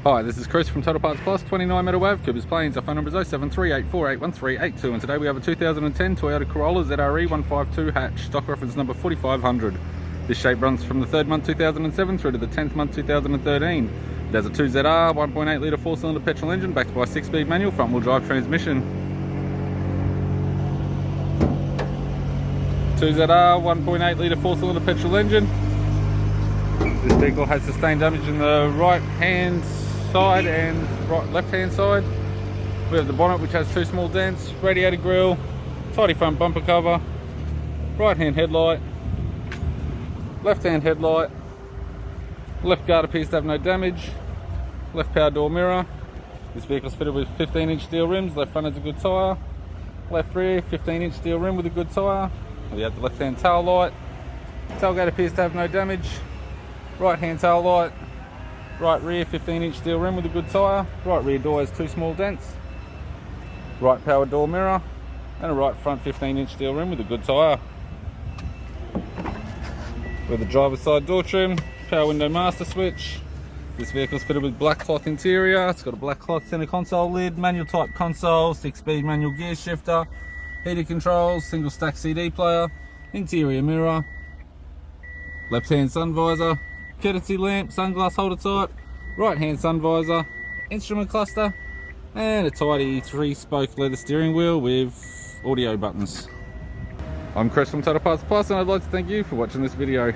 Hi, this is Chris from Total Parts Plus, 29 Meadow Ave, Cooper's Plains. Our phone number is 0738481382, and today we have a 2010 Toyota Corolla ZRE152 hatch, stock reference number 4500. This shape runs from the 3rd month 2007 through to the 10th month 2013. It has a 2ZR 1.8 litre 4-cylinder petrol engine backed by a 6-speed manual front-wheel drive transmission. 2ZR 1.8 litre 4-cylinder petrol engine. This vehicle has sustained damage in the right hand side and left hand side. We have the bonnet, which has 2 small dents, radiator grille, tidy front bumper cover, right hand headlight, left hand headlight, left guard appears to have no damage, left power door mirror. This vehicle is fitted with 15-inch steel rims, left front has a good tyre, left rear 15-inch steel rim with a good tyre. We have the left hand tail light, tailgate appears to have no damage, right hand tail light, right rear 15-inch steel rim with a good tyre, right rear door has 2 small dents, right power door mirror, and a right front 15-inch steel rim with a good tyre. With the driver's side door trim, power window master switch. This vehicle is fitted with black cloth interior. It's got a black cloth center console lid, manual type console, 6-speed manual gear shifter, heated controls, single stack CD player, interior mirror, left hand sun visor, courtesy lamp, sunglass holder type, right hand sun visor, instrument cluster, and a tidy 3-spoke leather steering wheel with audio buttons. I'm Chris from Total Parts Plus, and I'd like to thank you for watching this video.